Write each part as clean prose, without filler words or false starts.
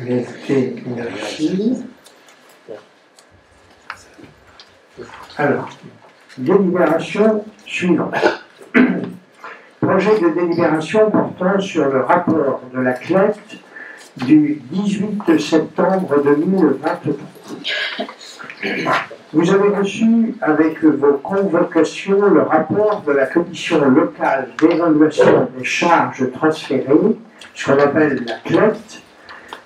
merci. Alors, délibération suivante. Projet de délibération portant sur le rapport de la CLET du 18 septembre 2023. Vous avez reçu avec vos convocations le rapport de la commission locale d'évaluation des charges transférées, ce qu'on appelle la CLET,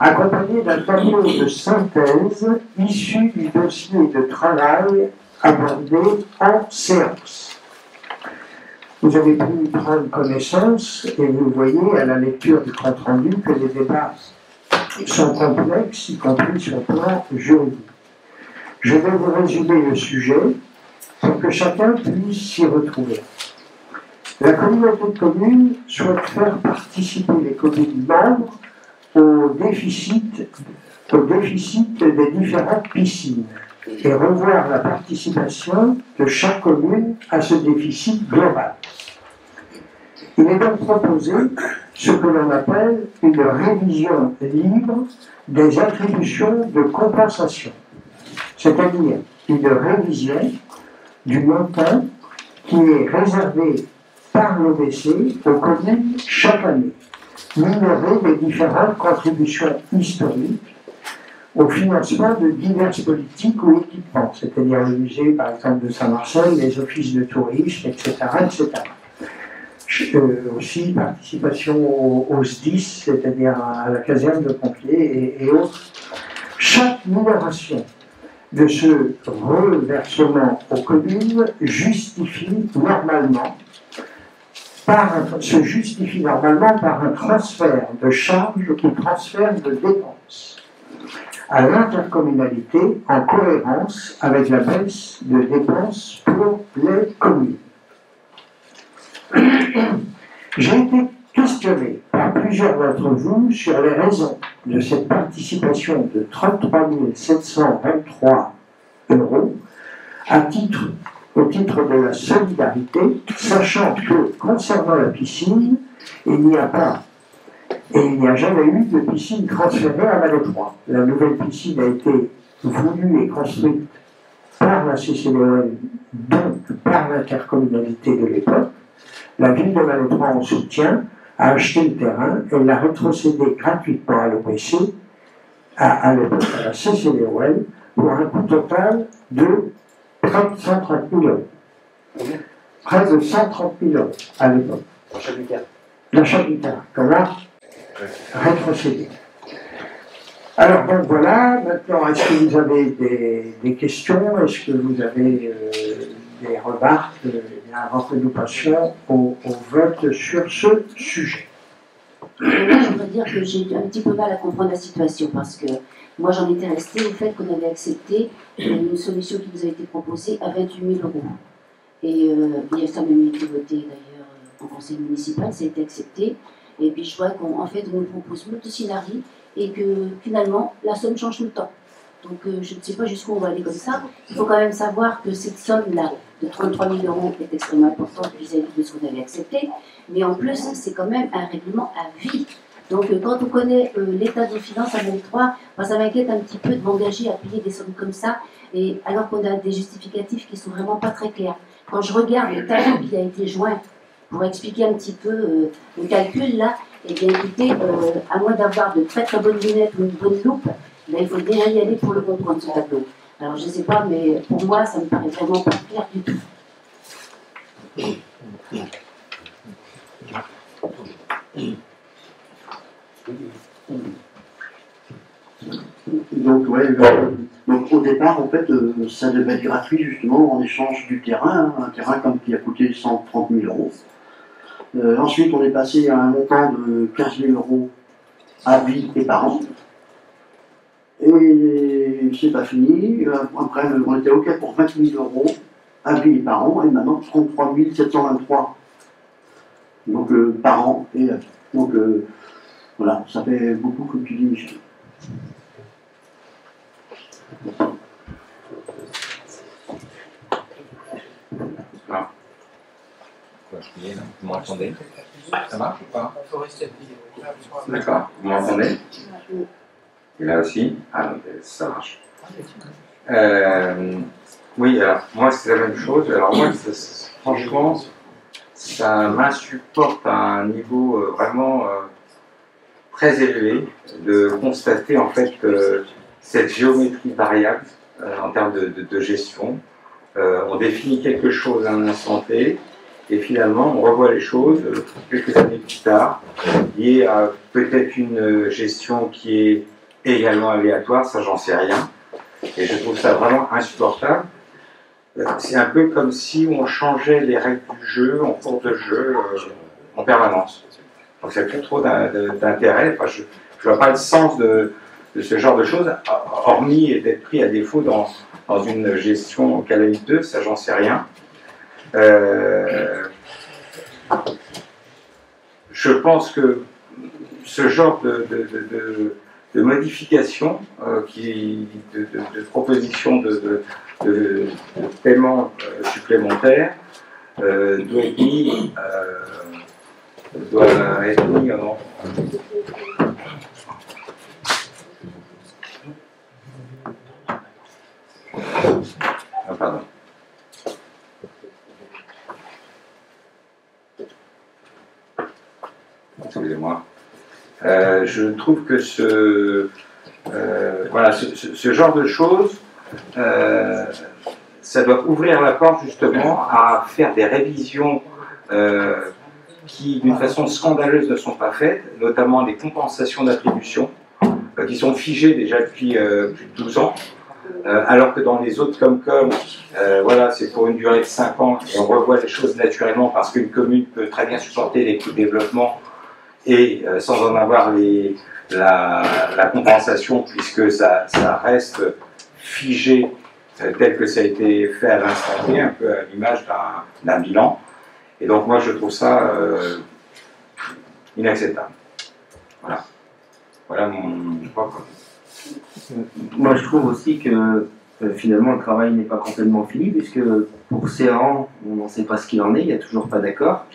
accompagné d'un tableau de synthèse issu du dossier de travail abordé en séance. Vous avez pu prendre connaissance et vous voyez à la lecture du compte-rendu que les débats sont complexes, y compris sur le plan juridique. Je vais vous résumer le sujet pour que chacun puisse s'y retrouver. La communauté de communes souhaite faire participer les communes membres au déficit des différentes piscines et revoir la participation de chaque commune à ce déficit global. Il est donc proposé ce que l'on appelle une révision libre des attributions de compensation, c'est-à-dire une révision du montant qui est réservé par l'OBC aux communes chaque année, minoré des différentes contributions historiques au financement de diverses politiques ou équipements, c'est-à-dire le musée, par exemple, de Saint-Marcel, les offices de tourisme, etc., etc. Aussi participation au SDIS, c'est-à-dire à la caserne de pompiers et autres. Chaque minoration de ce reversement aux communes se justifie normalement par un transfert de charges ou transfert de dépenses à l'intercommunalité en cohérence avec la baisse de dépenses pour les communes. J'ai été questionné par plusieurs d'entre vous sur les raisons de cette participation de 33 723 € au titre de la solidarité, sachant que concernant la piscine, il n'y a pas et il n'y a jamais eu de piscine transférée à Malais 3. La nouvelle piscine a été voulue et construite par la CCDOL, donc par l'intercommunalité de l'époque. La ville de Malais 3 en soutien a acheté le terrain et l'a rétrocédé gratuitement à l'OBC, à l'époque à la CCDOL, pour un coût total de près de 130 000 €. Près de 130 000 € à l'époque. L'achat du terrain, qu'on a rétrocédé. Alors, donc voilà, maintenant, est-ce que vous avez des questions? Est-ce que vous avez des remarques avant que nous passions au vote sur ce sujet? Moi, je voudrais dire que j'ai un petit peu mal à comprendre la situation parce que moi, j'en étais restée au fait qu'on avait accepté une solution qui nous a été proposée à 28 000 €. Et ça a même été voté d'ailleurs en conseil municipal, ça a été accepté. Et puis je vois qu'en fait, on nous propose multi scénarii et que finalement, la somme change tout le temps. Donc je ne sais pas jusqu'où on va aller comme ça. Il faut quand même savoir que cette somme-là, de 33 000 € est extrêmement importante vis-à-vis de ce qu'on avait accepté. Mais en plus, c'est quand même un règlement à vie. Donc quand on connaît l'état des finances à Malais 3, ça m'inquiète un petit peu de m'engager à payer des sommes comme ça, et alors qu'on a des justificatifs qui ne sont vraiment pas très clairs. Quand je regarde le tableau qui a été joint pour expliquer un petit peu le calcul là, eh bien écoutez, à moins d'avoir de très très bonnes lunettes ou une bonne loupe, il faut déjà y aller pour le comprendre ce tableau. Alors je ne sais pas, mais pour moi ça me paraît vraiment pas clair du tout. Donc, donc au départ, en fait, ça devait être gratuit justement en échange du terrain, un terrain qui a coûté 130 000 €. Ensuite, on est passé à un montant de 15 000 € à vie et par an. Et c'est pas fini. Après, on était OK pour 20 000 € à vie et par an, et maintenant 33 723 € donc, par an et à vie. Donc voilà, ça fait beaucoup comme tu dis, Michel. Ah. Vous m'entendez? Ça marche ou pas? D'accord, vous m'entendez? Et là aussi, ah donc ça marche. Oui, alors moi c'est la même chose. Alors moi, franchement, ça m'insupporte à un niveau vraiment très élevé de constater en fait cette géométrie variable en termes de gestion. On définit quelque chose à un instant T, et finalement on revoit les choses quelques années plus tard, liées à peut-être une gestion qui est également aléatoire, ça j'en sais rien, et je trouve ça vraiment insupportable. C'est un peu comme si on changeait les règles du jeu en cours de jeu en permanence. Donc ça n'a plus trop d'intérêt. Enfin, je ne vois pas le sens de ce genre de choses, hormis d'être pris à défaut dans une gestion calamiteuse, ça j'en sais rien. Je pense que ce genre de modification, de proposition de paiement supplémentaire doit être mis en... Ah, pardon. Excusez-moi. Je trouve que voilà, ce genre de choses, ça doit ouvrir la porte justement à faire des révisions qui, d'une façon scandaleuse, ne sont pas faites, notamment les compensations d'attribution, qui sont figées déjà depuis plus de 12 ans, alors que dans les autres Comcom, voilà, c'est pour une durée de 5 ans, et on revoit les choses naturellement parce qu'une commune peut très bien supporter les coûts de développement et sans en avoir la compensation, puisque ça reste figé tel que ça a été fait à l'instant T, un peu à l'image d'un bilan. Et donc moi je trouve ça inacceptable. Voilà. Voilà mon propre. Moi je trouve aussi que finalement le travail n'est pas complètement fini, puisque pour Serran, on n'en sait pas ce qu'il en est, il n'y a toujours pas d'accord.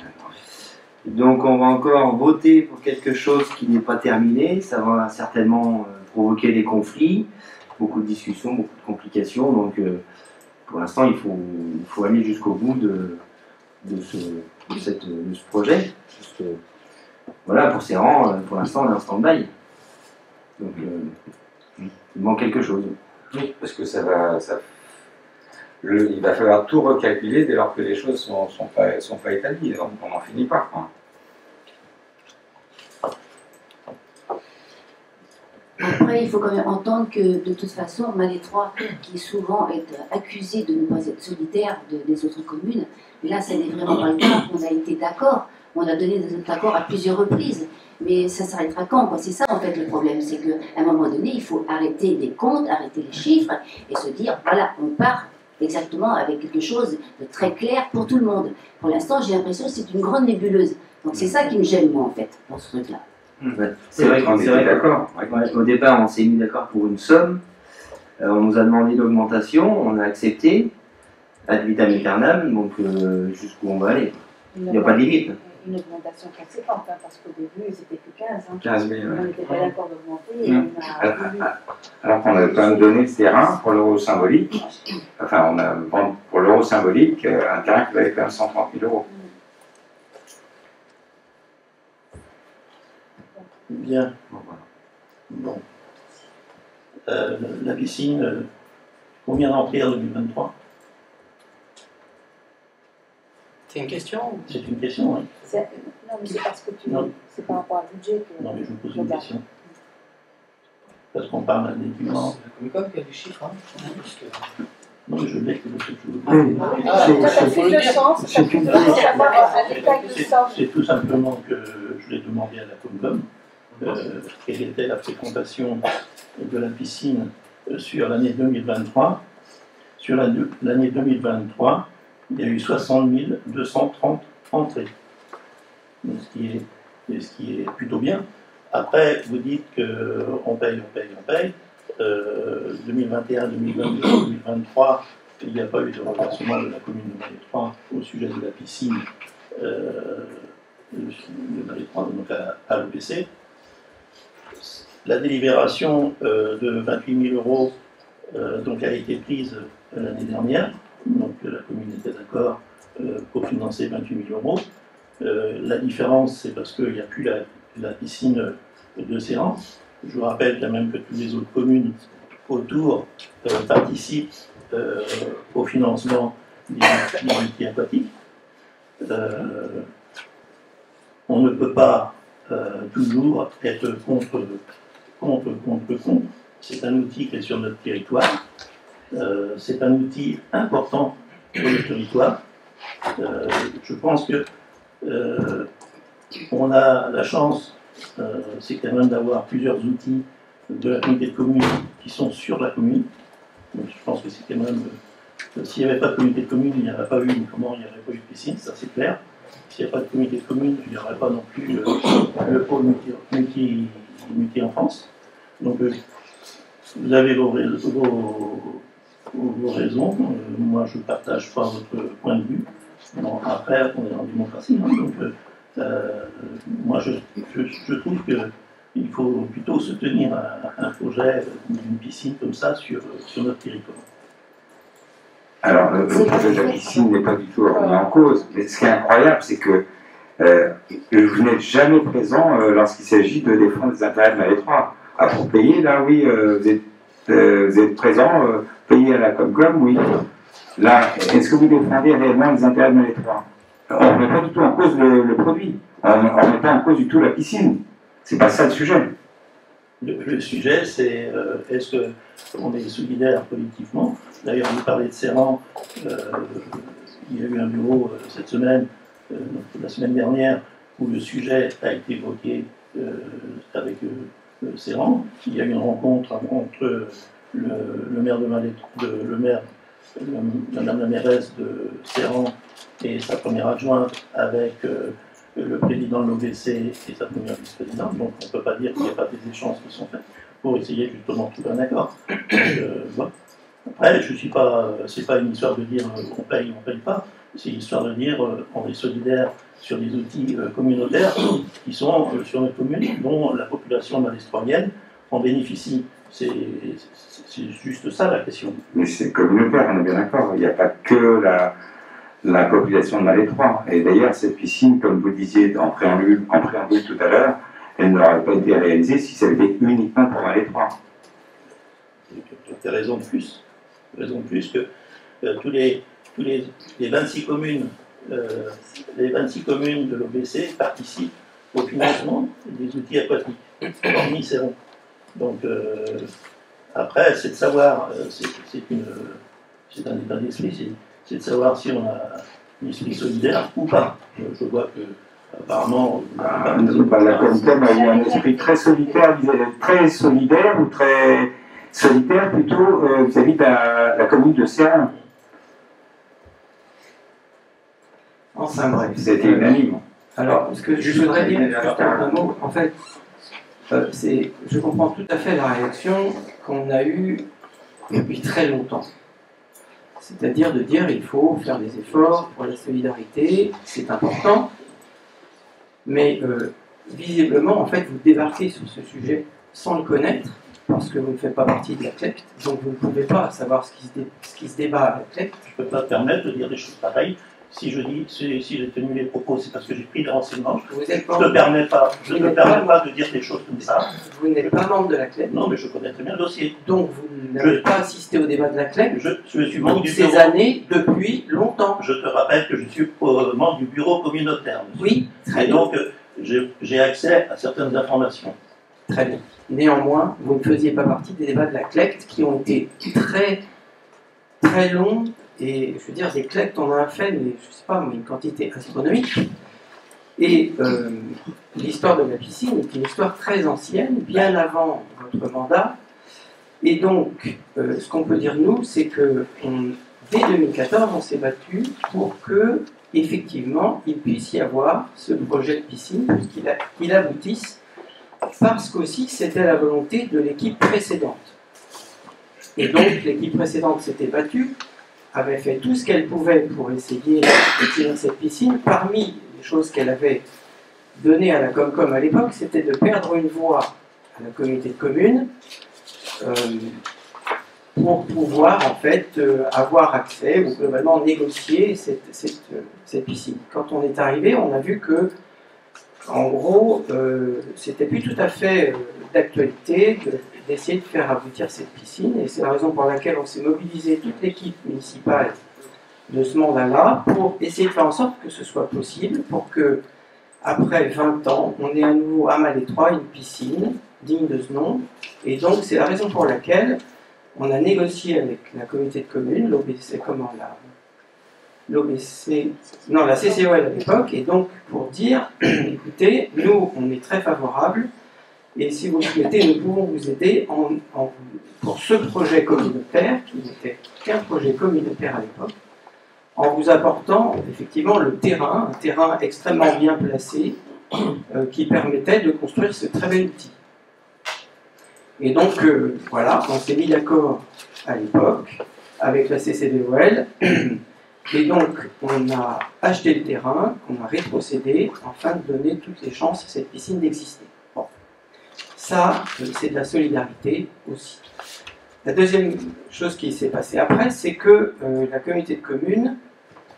Donc on va encore voter pour quelque chose qui n'est pas terminé, ça va certainement provoquer des conflits, beaucoup de discussions, beaucoup de complications, donc pour l'instant il faut aller jusqu'au bout de ce projet. Parce que, voilà, pour Serran, pour l'instant on est en stand-by. Donc il manque quelque chose. Oui, parce que il va falloir tout recalculer dès lors que les choses ne sont pas établies, donc on n'en finit pas, quoi. Après, il faut quand même entendre que de toute façon, Malétroit, qui souvent est accusé de ne pas être solidaire des autres communes, là, ça n'est vraiment pas le cas. On a été d'accord, on a donné des accords à plusieurs reprises, mais ça s'arrêtera quand, quoi? C'est ça en fait le problème, c'est qu'à un moment donné, il faut arrêter les comptes, arrêter les chiffres et se dire, voilà, on part exactement avec quelque chose de très clair pour tout le monde. Pour l'instant, j'ai l'impression que c'est une grande nébuleuse. Donc c'est ça qui me gêne, moi, en fait, pour ce truc-là. Ouais. C'est vrai qu'on est d'accord. Au départ, on s'est mis d'accord pour une somme. On nous a demandé l'augmentation, on a accepté, ad vitam aeternam, donc jusqu'où on va aller. Il n'y a pas de limite. Une augmentation conséquente, hein, parce qu'au début, c'était que 15. Hein. 15 000, on n'était pas d'accord d'augmenter. Alors qu'on a quand même donné le terrain pour l'euro symbolique. Enfin, on a vendu pour l'euro symbolique un terrain qui valait quand même 130 000 euros. Bien. Bon. La piscine, combien d'entrées en 2023? C'est une question? C'est une question, oui. Non, mais c'est parce que c'est par rapport au budget que... Non, mais je vous pose une question. Parce qu'on parle d'équipement. C'est la Comcom qui a du chiffre, hein. Non, mais je l'ai que je c'est tout simplement que je l'ai demandé à la Comcom. Quelle était la fréquentation de la piscine sur l'année 2023. Sur l'année 2023, il y a eu 60 230 entrées. Donc, ce qui est plutôt bien. Après, vous dites qu'on paye. 2021, 2022, 2023, il n'y a pas eu de reversement de la commune de Malétroit au sujet de la piscine de Malétroit, donc à l'OPC. la délibération de 28 000 euros donc, a été prise l'année dernière. Donc la commune était d'accord pour financer 28 000 euros. La différence, c'est parce qu'il n'y a plus la piscine de Séran. Je vous rappelle quand même que toutes les autres communes autour participent au financement des outils aquatiques. On ne peut pas toujours être contre. C'est un outil qui est sur notre territoire. C'est un outil important pour le territoire. Je pense que on a la chance, c'est quand même d'avoir plusieurs outils de la communauté de communes qui sont sur la commune. Donc je pense que c'est quand même, s'il n'y avait pas de communauté de communes, il n'y aurait pas eu, comment il n'y aurait pas eu de piscine, ça c'est clair. S'il n'y a pas de communauté de communes, il n'y aurait pas non plus le pôle multi-enfance. Donc vous avez vos raisons. Moi, je ne partage pas votre point de vue. Bon, après, on est en démocratie. Hein, donc, moi, je trouve qu'il faut plutôt soutenir un projet d'une piscine comme ça sur notre territoire. Alors, le projet de la piscine n'est pas du tout remis en cause. Mais ce qui est incroyable, c'est que vous n'êtes jamais présent lorsqu'il s'agit de défendre les intérêts de Malétroit. Ah, pour payer, là, oui, vous êtes présent, payé à la Comcom, oui. Là, est-ce que vous défendez réellement les intérêts de Malétroit? On ne met pas du tout en cause le produit. On ne met pas en cause du tout la piscine. C'est pas ça le sujet. Le sujet, c'est est-ce qu'on est solidaire politiquement? D'ailleurs, vous parlez de Séran, il y a eu un bureau cette semaine, la semaine dernière, où le sujet a été évoqué avec Séran. Il y a eu une rencontre entre le maire de Madame la mairesse de Séran et sa première adjointe avec le président de l'OBC et sa première vice-présidente. Donc on ne peut pas dire qu'il n'y a pas des échanges qui sont faits pour essayer justement de trouver un accord. Voilà. Après, je suis pas, c'est pas une histoire de dire on paye pas. C'est une histoire de dire on est solidaire sur les outils communautaires qui sont sur notre commune, dont la population malétroitienne en bénéficie. C'est juste ça la question. Mais c'est communautaire, on est bien d'accord. Il n'y a pas que la population de Malétroit. Et d'ailleurs, cette piscine, comme vous disiez en préambule tout à l'heure, elle n'aurait pas été réalisée si ça avait été uniquement pour Malétroit. Tu as raison de plus. Raison de plus que tous les 26 communes, de l'OBC participent au financement des outils aquatiques, hormis Séran. Donc après, c'est de savoir, c'est un état d'esprit, c'est de savoir si on a un esprit solidaire ou pas. Je vois que apparemment la Comcom a eu un esprit très solidaire ou très solitaire plutôt vis-à-vis de la commune de Séran. Enfin bref. C'était unanime. Alors, ce que je voudrais dire, juste un mot, en fait, je comprends tout à fait la réaction qu'on a eue depuis très longtemps. C'est-à-dire de dire il faut faire des efforts pour la solidarité, c'est important, mais visiblement, en fait, vous débarquez sur ce sujet sans le connaître, parce que vous ne faites pas partie de la CLECT, donc vous ne pouvez pas savoir ce qui se débat à la CLECT. Je ne peux pas me permettre de dire des choses pareilles. Si j'ai tenu les propos, c'est parce que j'ai pris des renseignements. Je ne te permets pas de dire des choses comme ça. Vous n'êtes pas membre de la CLECT. Non, mais je connais très bien le dossier. Donc vous n'avez pas assisté au débat de la CLECT. Je suis membre du bureau. Ces années, depuis longtemps. Je te rappelle que je suis membre du bureau communautaire. Oui, très bien. Donc j'ai accès à certaines informations. Très bien. Néanmoins, vous ne faisiez pas partie des débats de la CLECT qui ont été très, très longs. Et je veux dire, des CLECT, on en a fait, mais je sais pas, mais une quantité astronomique. Et l'histoire de la piscine est une histoire très ancienne, bien avant votre mandat. Et donc, ce qu'on peut dire, nous, c'est que dès 2014, on s'est battu pour que, effectivement, il puisse y avoir ce projet de piscine, qu'il aboutisse, parce qu'aussi, c'était la volonté de l'équipe précédente. Et donc, l'équipe précédente s'était battue, avait fait tout ce qu'elle pouvait pour essayer de tirer cette piscine. Parmi les choses qu'elle avait données à la Comcom à l'époque, c'était de perdre une voie à la communauté de communes pour pouvoir en fait avoir accès ou globalement négocier cette piscine. Quand on est arrivé, on a vu que en gros, c'était plus tout à fait d'actualité d'essayer de faire aboutir cette piscine, et c'est la raison pour laquelle on s'est mobilisé toute l'équipe municipale de ce mandat-là pour essayer de faire en sorte que ce soit possible, pour que après 20 ans, on ait à nouveau à Malétroit une piscine digne de ce nom. Et donc c'est la raison pour laquelle on a négocié avec la communauté de communes, l'OBC, la CCOL à l'époque, et donc pour dire, écoutez, nous on est très favorables, et si vous le souhaitez, nous pouvons vous aider pour ce projet communautaire, qui n'était qu'un projet communautaire à l'époque, en vous apportant effectivement le terrain, un terrain extrêmement bien placé, qui permettait de construire ce très bel outil. Et donc, voilà, on s'est mis d'accord à l'époque avec la CCDOL, et donc on a acheté le terrain, on a rétrocédé, afin de donner toutes les chances à cette piscine d'exister. Bon. Ça, c'est de la solidarité aussi. La deuxième chose qui s'est passée après, c'est que la communauté de communes,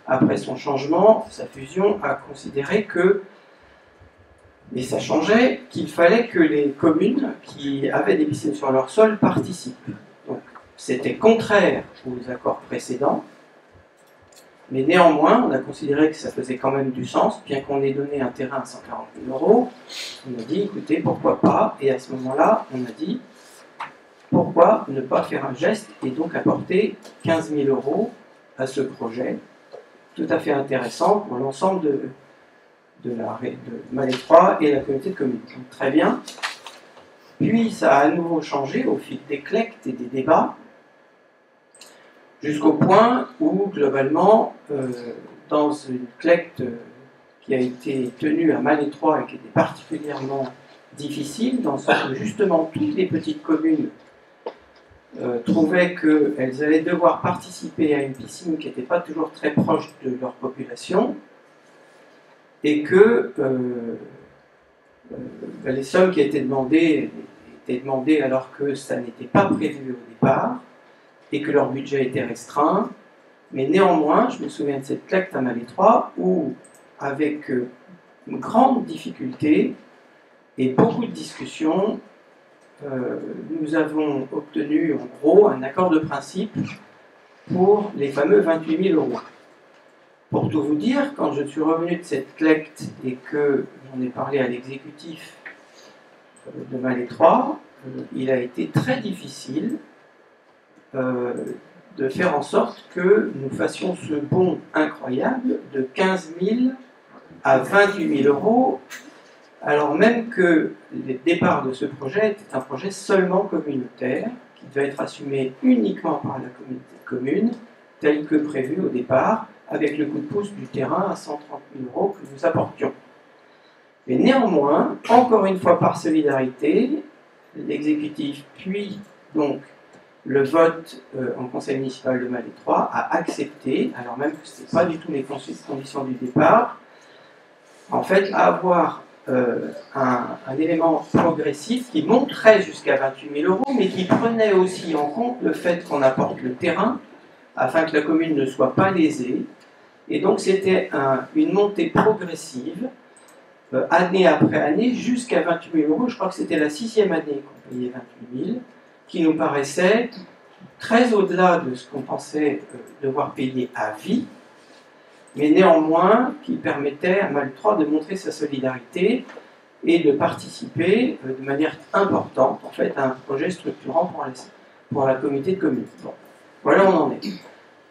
après son changement, sa fusion, a considéré que, et ça changeait, qu'il fallait que les communes qui avaient des piscines sur leur sol participent. Donc c'était contraire aux accords précédents, mais néanmoins, on a considéré que ça faisait quand même du sens, bien qu'on ait donné un terrain à 140 000 €, on a dit, écoutez, pourquoi pas, et à ce moment-là, on a dit, pourquoi ne pas faire un geste et donc apporter 15 000 € à ce projet, tout à fait intéressant pour l'ensemble de Malétroit et la communauté de communes. Donc, très bien. Puis ça a à nouveau changé au fil des collectes et des débats, jusqu'au point où, globalement, dans une collecte qui a été tenue à Malétroit et qui était particulièrement difficile, dans ce que justement toutes les petites communes trouvaient qu'elles allaient devoir participer à une piscine qui n'était pas toujours très proche de leur population, et que les sommes qui étaient demandées alors que ça n'était pas prévu au départ, et que leur budget était restreint. Mais néanmoins, je me souviens de cette collecte à Malétroit où, avec une grande difficulté et beaucoup de discussions, nous avons obtenu en gros un accord de principe pour les fameux 28 000 €. Pour tout vous dire, quand je suis revenu de cette collecte et que j'en ai parlé à l'exécutif de Malétroit, il a été très difficile de faire en sorte que nous fassions ce bond incroyable de 15 000 à 28 000 €, alors même que le départ de ce projet était un projet seulement communautaire, qui devait être assumé uniquement par la communauté de communes, tel que prévu au départ, avec le coup de pouce du terrain à 130 000 € que nous apportions. Mais néanmoins, encore une fois par solidarité, l'exécutif, puis donc le vote en conseil municipal de Malétroit a accepté, alors même que ce n'était pas du tout les conditions du départ, en fait, à avoir un élément progressif qui monterait jusqu'à 28 000 €, mais qui prenait aussi en compte le fait qu'on apporte le terrain, afin que la commune ne soit pas lésée. Et donc c'était une montée progressive, année après année, jusqu'à 28 000 €. Je crois que c'était la 6e année qu'on payait 28 000, qui nous paraissait très au-delà de ce qu'on pensait devoir payer à vie, mais néanmoins qui permettait à Malétroit de montrer sa solidarité et de participer de manière importante en fait, à un projet structurant pour la communauté de communes. Bon, voilà où on en est.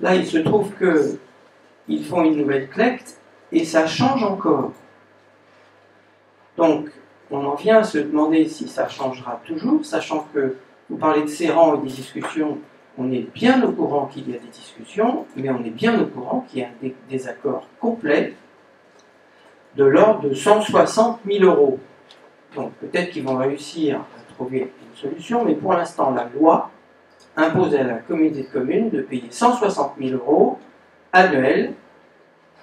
Là, il se trouve qu'ils font une nouvelle collecte et ça change encore. Donc, on en vient à se demander si ça changera toujours, sachant que vous parlez de Serran et des discussions, on est bien au courant qu'il y a des discussions, mais on est bien au courant qu'il y a un désaccord complet de l'ordre de 160 000 €. Donc peut-être qu'ils vont réussir à trouver une solution, mais pour l'instant, la loi impose à la communauté de communes de payer 160 000 € annuels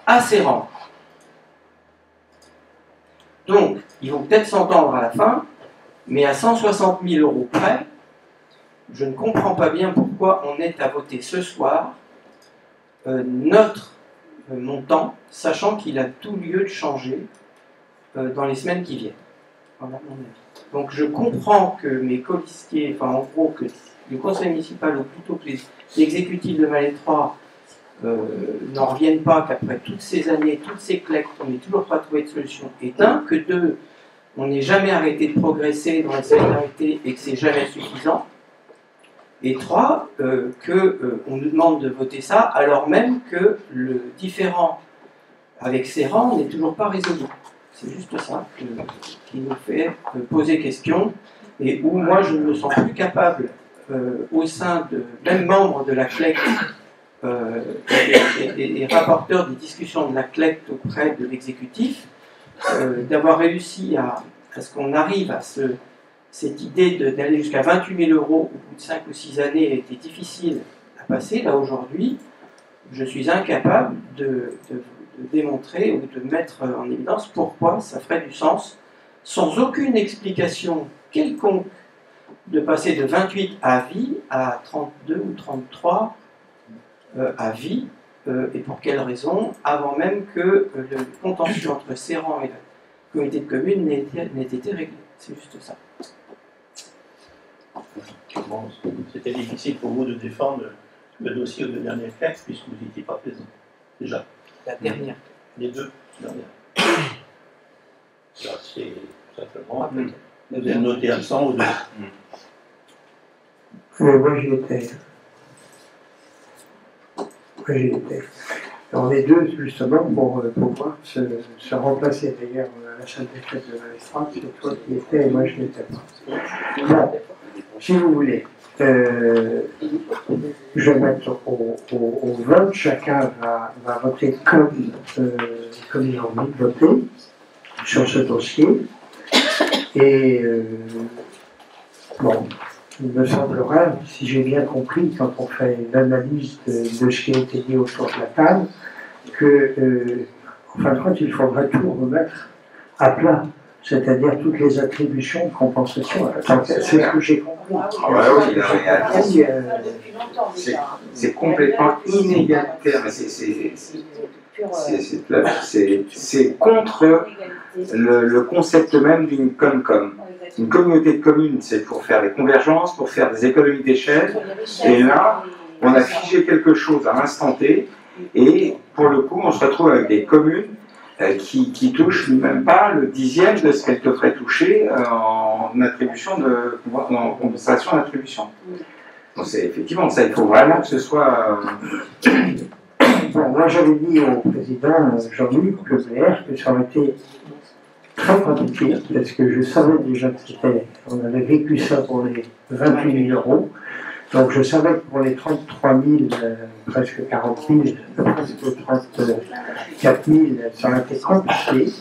à Serran. Donc, ils vont peut-être s'entendre à la fin, Mais à 160 000 euros près, je ne comprends pas bien pourquoi on est à voter ce soir notre montant, sachant qu'il a tout lieu de changer dans les semaines qui viennent. Voilà mon avis. Donc je comprends que mes colistiers, enfin en gros que le conseil municipal, ou plutôt que l'exécutif de Malais 3 n'en reviennent pas, qu'après toutes ces années, toutes ces collectes, on n'ait toujours pas trouvé de solution. Et un, que deux, on n'ait jamais arrêté de progresser dans la solidarité et que c'est jamais suffisant. Et trois, qu'on nous demande de voter ça alors même que le différend avec ces rangs n'est toujours pas résolu. C'est juste ça qui nous fait poser question et où moi je ne me sens plus capable, au sein de même membre de la CLEC et rapporteur des discussions de la CLEC auprès de l'exécutif, d'avoir réussi à ce qu'on arrive à cette idée d'aller jusqu'à 28 000 euros au bout de 5 ou 6 années a été difficile à passer. Là aujourd'hui, je suis incapable de démontrer ou de mettre en évidence pourquoi ça ferait du sens, sans aucune explication quelconque, de passer de 28 à vie à 32 ou 33 à vie, et pour quelles raisons, avant même que le contentieux entre Serran et le comité de communes n'ait été réglé. C'est juste ça. C'était difficile pour vous de défendre le dossier aux deux dernières clés, puisque vous n'étiez pas présent, déjà. La dernière. Les deux dernières. Ça, c'est simplement. Vous êtes noté absent ou deux. Moi, j'y étais. On est deux, justement, pour pouvoir se remplacer. D'ailleurs, à la salle des fêtes de Malais, c'est toi qui étais et moi, je n'étais pas. Bon, si vous voulez, je vais mettre au vote. Chacun va voter comme il a envie de voter sur ce dossier. Et bon, il me semblerait, si j'ai bien compris, quand on fait une analyse de ce qui a été dit autour de la table, que, en fin de compte, il faudrait tout remettre à plat, c'est-à-dire toutes les attributions de compensation. C'est ce que j'ai compris. C'est complètement inégalitaire, mais c'est contre le concept même d'une Comcom. Une communauté de communes, c'est pour faire des convergences, pour faire des économies d'échelle. Et là, on a figé quelque chose à l'instant T, et pour le coup, on se retrouve avec des communes qui touchent même pas le dixième de ce qu'elles devraient toucher en compensation d'attribution. Donc c'est effectivement ça, il faut vraiment que ce soit... Bon, moi j'avais dit au président Jean-Luc Lebert que ça aurait été très compliqué, parce que je savais déjà on avait vécu ça pour les 28 000 euros, donc je savais que pour les 33 000, presque 40 000, presque 34 000, ça aurait été compliqué.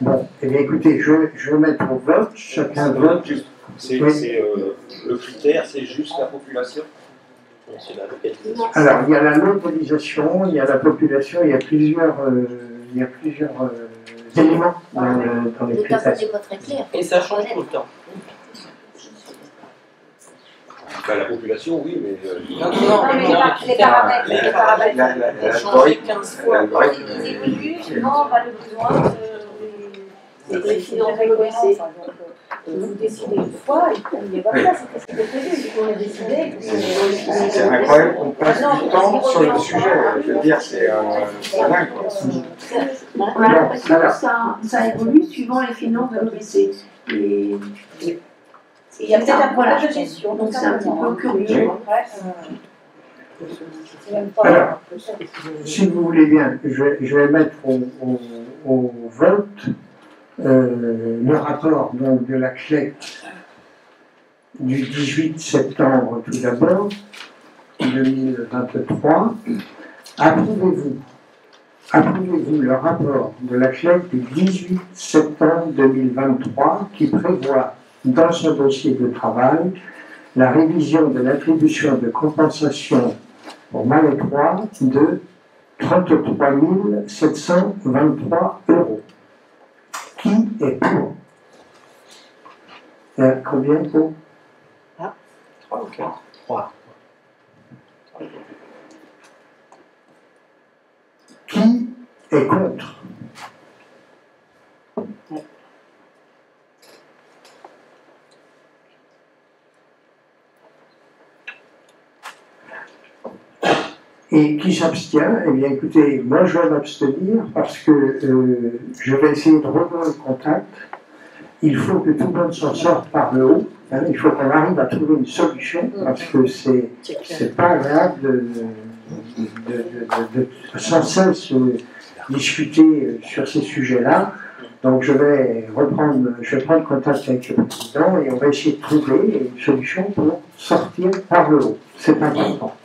Bon, eh bien écoutez, je vais mettre au vote, chacun vote. Le critère, c'est juste la population. Alors, il y a la localisation, il y a la population, il y a plusieurs éléments dans les critères. Et ça change tout le temps. Enfin, la population, oui, mais... les paramètres. Ça change 15 fois. Ils évoluent suivant le besoin des finances. Vous décidez une fois, et puis il n'y a pas ça, c'était prévu. On a décidé. C'est incroyable qu'on passe du temps sur le sujet. Je veux dire, c'est dingue. On a l'impression que ça évolue suivant les finances de l'OBC. Il y a peut-être un problème de gestion. Donc c'est un petit peu curieux. Alors, si vous voulez bien, je vais mettre au vote le rapport donc, de la CLEC du 18 septembre tout d'abord, 2023. Approuvez-vous le rapport de la CLEC du 18 septembre 2023 qui prévoit dans ce dossier de travail la révision de l'attribution de compensation pour Malais 3 de 33 723 euros. Qui est pour? Combien pour 3 ou 4 3. Qui est contre? Et qui s'abstient? Eh bien, écoutez, moi je vais m'abstenir parce que je vais essayer de renouer le contact. Il faut que tout le monde s'en sorte par le haut. Hein, il faut qu'on arrive à trouver une solution parce que c'est pas agréable de sans cesse discuter sur ces sujets-là. Donc je vais prendre contact avec le président et on va essayer de trouver une solution pour sortir par le haut. C'est important.